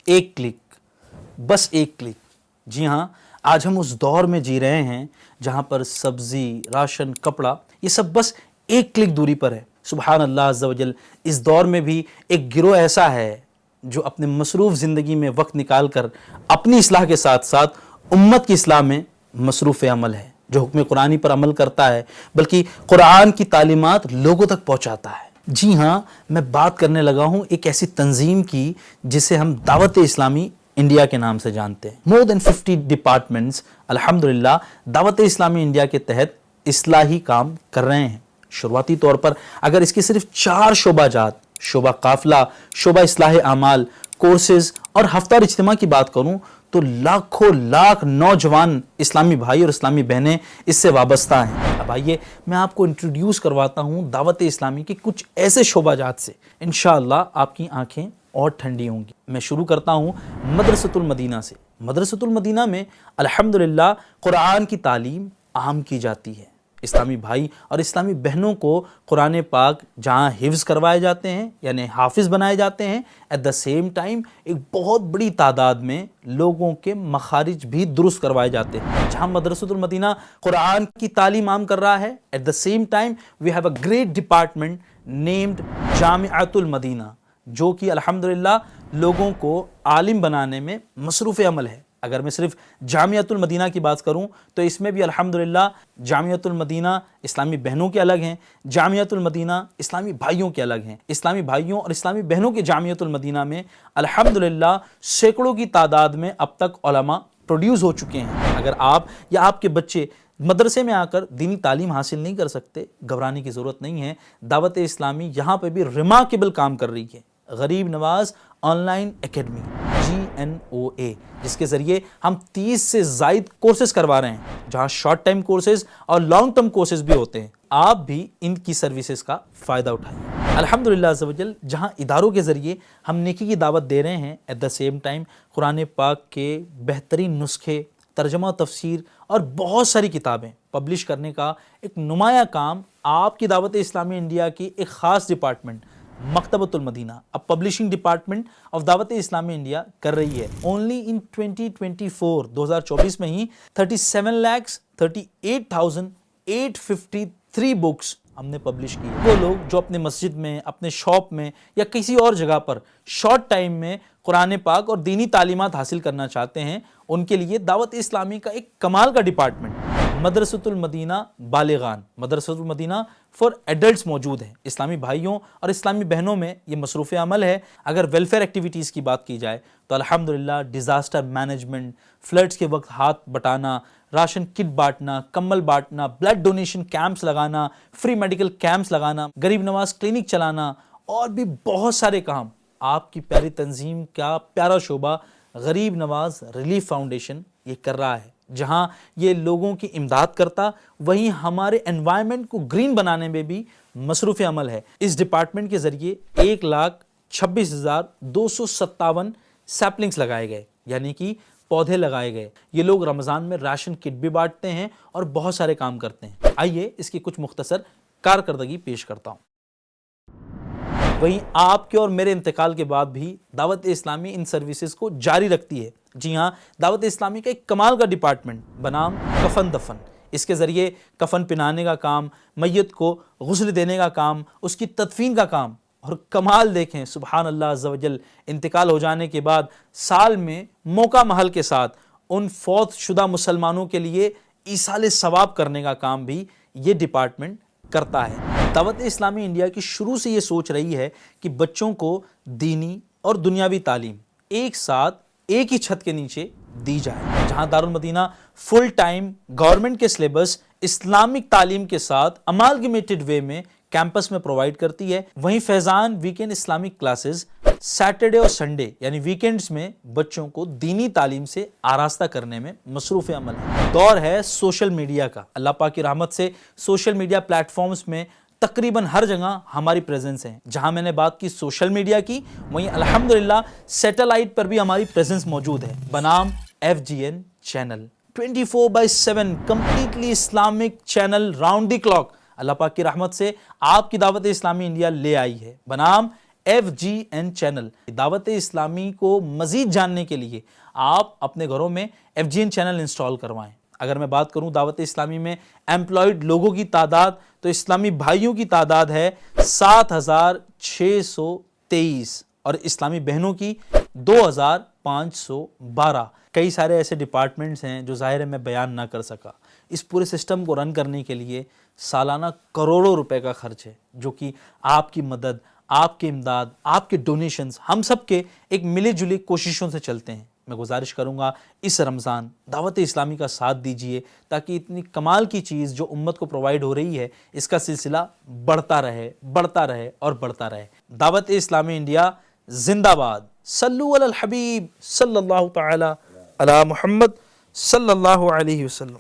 ایک کلک، بس ایک کلک۔ جی ہاں، آج ہم اس دور میں جی رہے ہیں جہاں پر سبزی، راشن، کپڑا یہ سب بس ایک کلک دوری پر ہے۔ سبحان اللہ عز و جل، اس دور میں بھی ایک گروہ ایسا ہے جو اپنے مصروف زندگی میں وقت نکال کر اپنی اصلاح کے ساتھ ساتھ امت کی اصلاح میں مصروف عمل ہے، جو حکم قرآنی پر عمل کرتا ہے بلکہ قرآن کی تعلیمات لوگوں تک پہنچاتا ہے۔ جی ہاں، میں بات کرنے لگا ہوں ایک ایسی تنظیم کی جسے ہم دعوت اسلامی انڈیا کے نام سے جانتے ہیں۔ مور دین 50 ڈپارٹمنٹس الحمدللہ دعوت اسلامی انڈیا کے تحت اصلاحی کام کر رہے ہیں۔ شروعاتی طور پر اگر اس کے صرف 4 شعبہ جات، شعبہ قافلہ، شعبہ اصلاح اعمال، کورسز اور ہفتہ اور اجتماع کی بات کروں تو لاکھوں لاکھ نوجوان اسلامی بھائی اور اسلامی بہنیں اس سے وابستہ ہیں۔ اب آئیے میں آپ کو انٹروڈیوس کرواتا ہوں دعوت اسلامی کے کچھ ایسے شعبہ جات سے، انشاءاللہ آپ کی آنکھیں اور ٹھنڈی ہوں گی۔ میں شروع کرتا ہوں مدرسۃ المدینہ سے۔ مدرسۃ المدینہ میں الحمدللہ قرآن کی تعلیم عام کی جاتی ہے۔ اسلامی بھائی اور اسلامی بہنوں کو قرآن پاک جہاں حفظ کروائے جاتے ہیں یعنی حافظ بنائے جاتے ہیں، ایٹ دا سیم ٹائم ایک بہت بڑی تعداد میں لوگوں کے مخارج بھی درست کروائے جاتے ہیں۔ جہاں مدرسۃ المدینہ قرآن کی تعلیم عام کر رہا ہے، at the same time we have a great department named Jamiatul Madina, جو کہ الحمدللہ لوگوں کو عالم بنانے میں مصروف عمل ہے۔ اگر میں صرف جامعۃ المدینہ کی بات کروں تو اس میں بھی الحمدللہ جامعۃ المدینہ اسلامی بہنوں کے الگ ہیں، جامعۃ المدینہ اسلامی بھائیوں کے الگ ہیں۔ اسلامی بھائیوں اور اسلامی بہنوں کے جامعۃ المدینہ میں الحمدللہ سینکڑوں کی تعداد میں اب تک علماء پروڈیوس ہو چکے ہیں۔ اگر آپ یا آپ کے بچے مدرسے میں آ کر دینی تعلیم حاصل نہیں کر سکتے، گھبرانے کی ضرورت نہیں ہے۔ دعوت اسلامی یہاں پہ بھی ریمارکیبل کام کر رہی ہے۔ غریب نواز آن لائن اکیڈمی GNOA، جس کے ذریعے ہم 30 سے زائد کورسز کروا رہے ہیں، جہاں شارٹ ٹائم کورسز اور لانگ ٹرم کورسز بھی ہوتے ہیں۔ آپ بھی ان کی سروسز کا فائدہ اٹھائیں۔ الحمدللہ عز و جل، جہاں اداروں کے ذریعے ہم نیکی کی دعوت دے رہے ہیں، ایٹ دا سیم ٹائم قرآن پاک کے بہترین نسخے، ترجمہ و تفسیر اور بہت ساری کتابیں پبلش کرنے کا ایک نمایاں کام آپ کی دعوت اسلامی انڈیا کی ایک خاص ڈپارٹمنٹ مکتبۃ المدینہ، اب پبلشنگ ڈپارٹمنٹ آف دعوت اسلامی انڈیا کر رہی ہے۔ اونلی ان 2024 میں ہی 37,38,853 بکس ہم نے پبلش کی ہے۔ وہ لوگ جو اپنے مسجد میں، اپنے شاپ میں یا کسی اور جگہ پر شارٹ ٹائم میں قرآن پاک اور دینی تعلیمات حاصل کرنا چاہتے ہیں، ان کے لیے دعوت اسلامی کا ایک کمال کا ڈپارٹمنٹ مدرسۃ المدینہ بالغان، مدرسۃ المدینہ فار ایڈلٹس موجود ہے۔ اسلامی بھائیوں اور اسلامی بہنوں میں یہ مصروف عمل ہے۔ اگر ویلفیئر ایکٹیویٹیز کی بات کی جائے تو الحمدللہ ڈیزاسٹر مینجمنٹ، فلڈز کے وقت ہاتھ بٹانا، راشن کٹ بانٹنا، کمبل بانٹنا، بلڈ ڈونیشن کیمپس لگانا، فری میڈیکل کیمپس لگانا، غریب نواز کلینک چلانا اور بھی بہت سارے کام آپ کی پیاری تنظیم کا پیارا شعبہ غریب نواز ریلیف فاؤنڈیشن یہ کر رہا ہے۔ جہاں یہ لوگوں کی امداد کرتا، وہیں ہمارے انوائرمنٹ کو گرین بنانے میں بھی مصروف عمل ہے۔ اس ڈپارٹمنٹ کے ذریعے 1,26,257 سیپلنگز لگائے گئے، یعنی کہ پودے لگائے گئے۔ یہ لوگ رمضان میں راشن کٹ بھی بانٹتے ہیں اور بہت سارے کام کرتے ہیں۔ آئیے اس کی کچھ مختصر کارکردگی پیش کرتا ہوں۔ وہیں آپ کے اور میرے انتقال کے بعد بھی دعوت اسلامی ان سروسز کو جاری رکھتی ہے۔ جی ہاں، دعوت اسلامی کا ایک کمال کا ڈپارٹمنٹ بنام کفن دفن، اس کے ذریعے کفن پہنانے کا کام، میت کو غسل دینے کا کام، اس کی تدفین کا کام، اور کمال دیکھیں سبحان اللہ عز و جل، انتقال ہو جانے کے بعد سال میں موقع محل کے ساتھ ان فوت شدہ مسلمانوں کے لیے ایصال ثواب کرنے کا کام بھی یہ ڈپارٹمنٹ کرتا ہے۔ دعوت اسلامی انڈیا کی شروع سے یہ سوچ رہی ہے کہ بچوں کو دینی اور دنیاوی تعلیم ایک ساتھ ایک ہی چھت کے نیچے دی جائے۔ جہاں دارالمدینہ فل ٹائم گورنمنٹ کے سلیبس اسلامک تعلیم کے ساتھ امالگمیٹڈ وے میں کیمپس میں پرووائڈ کرتی ہے، وہیں فیضان ویکینڈ اسلامک کلاسز سیٹرڈے اور سنڈے یعنی ویکینڈز میں بچوں کو دینی تعلیم سے آراستہ کرنے میں مصروف عمل ہے۔ دور ہے سوشل میڈیا کا، اللہ پاک کی رحمت سے سوشل میڈیا پلیٹ فارمز میں تقریباً ہر جگہ ہماری پریزنس ہے۔ جہاں میں نے بات کی سوشل میڈیا کی، وہیں الحمدللہ سیٹلائٹ پر بھی ہماری پریزنس موجود ہے بنام FGN channel, 24/7 completely Islamic channel, round the clock اللہ پاک کی رحمت سے آپ کی دعوت اسلامی انڈیا لے آئی ہے بنام FGN چینل. دعوت اسلامی کو مزید جاننے کے لیے آپ اپنے گھروں میں FGN چینل انسٹال کروائیں. اگر میں بات کروں دعوت اسلامی میں ایمپلائڈ لوگوں کی تعداد تو اسلامی بھائیوں کی تعداد ہے 7623 اور اسلامی بہنوں کی 2512. کئی سارے ایسے ڈپارٹمنٹس ہیں جو ظاہر ہے میں بیان نہ کر سکا. اس پورے سسٹم کو رن کرنے کے لیے سالانہ کروڑوں روپے کا خرچ ہے جو کہ آپ کی مدد، آپ کی امداد، آپ کے ڈونیشنز، ہم سب کے ایک ملی جلی کوششوں سے چلتے ہیں. میں گزارش کروں گا اس رمضان دعوت اسلامی کا ساتھ دیجئے تاکہ اتنی کمال کی چیز جو امت کو پرووائڈ ہو رہی ہے اس کا سلسلہ بڑھتا رہے اور بڑھتا رہے. دعوت اسلامی انڈیا زندہ باد. صلو علی الحبیب صلی اللہ تعالی علی محمد صلی اللہ علیہ وسلم.